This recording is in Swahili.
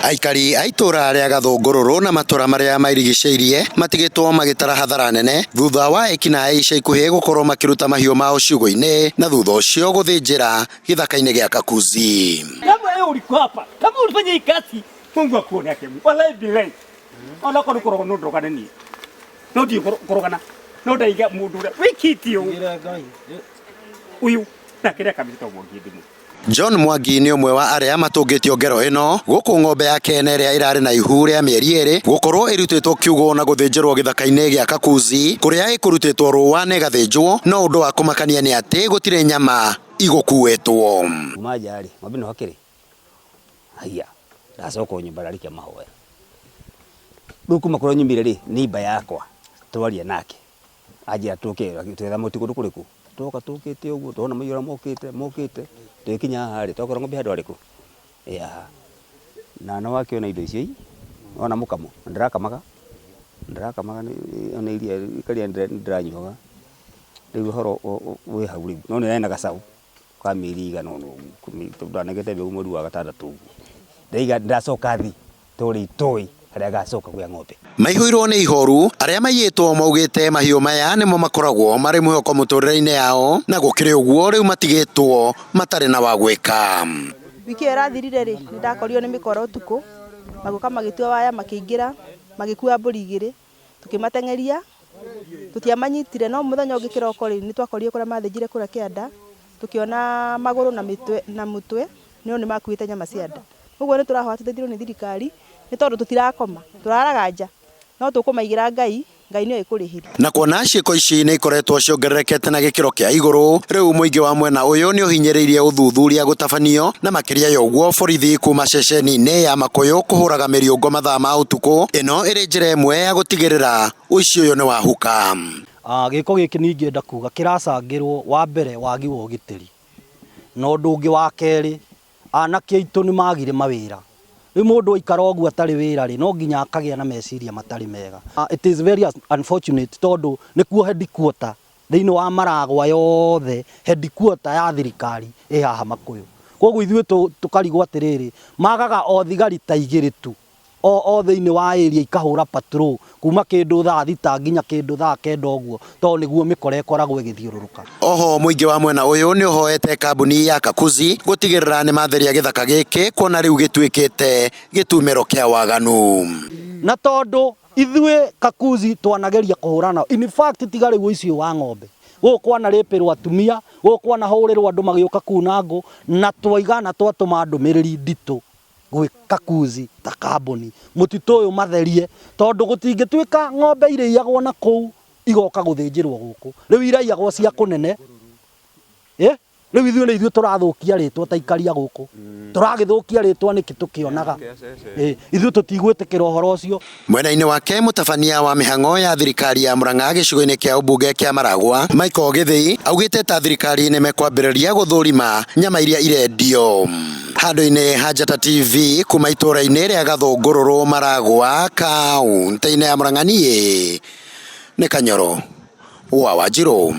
Aikari a itura ria Gathungururu na matura maria mairigiceirie matigitwo magitara hathara nene thutha wa ekinaĩ ica ikuhĩ gukorwo makiruta mahiũ mao ciugo-inĩ na thutha ucio guthinjira githaka-inĩ gia Kakuzi. Kama wewe ulikuwa hapa, kama ulifanya hii kazi, Mungu akuone yake. Wallahi billahi. Ona kwa koroga no ndogana ni. No di korogana. No daiga mudura. Wikitio. Uyu takira kabisa mwangi ndimu. John Mwangi ni umwe wa aria matungitio ngero ino guku ng'ombe yake ĩrĩa irari na ihu ria mĩeri ĩrĩ gukorwo irutĩtwo kiugo na guthinjirwo githaka-inĩ gia Kakuzi kuria ikurutĩtwo rũa na ĩgathĩnjwo no ũndũ wa kumakania nĩ atĩ gũtirĩ nyama igũkuĩtwo. Umajari ng'ombe no hakiri haya ndacoka nyumba rarikia mahoya rĩu kuma kũrĩa nyumire rĩ nĩ imba yakwa twaria nake ajira tukĩra twetha mũtiko kũrĩkũ toka tukĩte ũguo twana maiyũra mokĩte tũkinya harĩ tokora ng'ombe handũ harĩkũ na no wakiona indo icio ona mũkamo ndirakamaga ona iria ikaria ndiranyuaga rĩu ũhoro wĩ hau rĩu no nĩ na gacaũ kwa mĩeri igana ndanagete mbegũ mweri wa gatandatũ ũguo ndacoka thi tũrĩ itũĩ harĩa gacoka gwa ng'ombe. Maihũirwo nĩ ihoru aria maiyĩtwo maugĩte mahiũ maya nĩmo makoragwo marĩ mwĩhoko mũtũrĩre-inĩ yao na gũkĩrĩ ũguo rĩu matigĩtwo matarĩ na wa gwĩka. Wiki ĩrathirire rĩ nĩndakorirwo nĩ mĩkora ũtukũ magoka magĩtua waya makĩingĩra magĩkua mbũri igĩrĩ tũkĩmateng'eria tũtiamanyitire no mũthenya ũngĩ kĩroko rĩ nĩtwakorire kũrĩa mathĩnjire kũrĩa kĩanda tũkĩona magũrũ na mũtwe nĩo nĩ makuĩte nyama cia nda. Ũguo nĩ tũrahotetithio nĩ thirikari nĩ tondũ tũtirakoma tũraraga nja no tũkũmaigĩra Ngai nĩyo ĩkũrĩhĩria. Na kuona ciĩko ici nĩ ikoretwo ciongererekete na gĩkĩro kĩa igũrũ rĩu mũingĩ wa mwena ũyũ nĩ ũhinyĩrĩirie ũthuthuria gũtabanio na makĩria ya ũguo borithi kuma ceceni-inĩ ya Makũyũ kũhũraga mĩriũngo mathaa ma ũtukũ ĩno ĩrĩ njĩra ĩmwe ya gũtigĩrĩra ũici ũyũ nĩ wahuka. Gĩko gĩkĩ ningĩenda kuga kĩracangĩrwo wa mbere wagi wa ũgitĩri na ũndũ ũngĩ wa kerĩ anake aitũ nĩ magire mawĩra rĩu mũndũ aikara ũguo atarĩ wĩra rĩ no nginya akagĩa na meciria matarĩ mega. It is very unfortunate tondũ nĩkuo headquarter thĩinĩ wa Maragwa yothe headquarter ya thirikari ĩ haha Makũyũ koguo ithuĩ tũkarigwo atĩrĩrĩ magaga o thigari ta igĩrĩ tu o thĩinĩ wa area ikahũra patrol kuma kĩndũ thaa thita nginya kĩndũ thaa kenda ũguo tondũ nĩguo mĩkora ĩkoragwo ĩgĩthiũrũrũka. Oho mũingĩ wa mwena ũyũ nĩ ũhoete kambuni ya Kakuzi gũtigĩrĩra nĩ matheria gĩthaka gĩkĩ kuona rĩu gĩtuĩkĩte gĩtumĩro kĩa waganu. Na tondũ ithuĩ Kakuzi twanageria kũhũrana in fact tiga rĩu ũici wa ng'ombe gũkwana rĩpĩrwo atumia gũkwana hũrĩrwo andũ magĩũka kuna ngũ na twaigana twatũma ndũmĩrĩri nditũ gwĩ Kakuzi ta kambuni mũtitũ ũyũ matherie tondũ gũtingĩtuĩka ng'ombe irĩiyagwo na kũu igoka gũthĩnjĩrwo gũkũ rĩu iraiagwo cia kũnene rĩu ithuĩ nĩ ithuĩ tũrathũkia rĩtwa ta ikaria gũkũ tũragĩthũkia rĩtwa nĩkĩ tũkĩonaga ithuĩ tũtigwĩtĩkĩra ũhoro ũcio. Mwena-inĩ wake mũtabania wa mĩhang'o ya thirikari ya Murang'a gĩcigo-inĩ kĩa ũmbunge kĩa Maragwa Michael Gĩthĩ augĩte ta thirikari nĩ mekwambĩrĩria gũthũrima nyama iria irendio. Handũ-inĩ ha Njata TV kuma itũra-inĩ rĩa Gathungururu Maragwa kaunti-inĩ ya Murang'a niĩ nĩ Kanyoro wa Wanjirũ.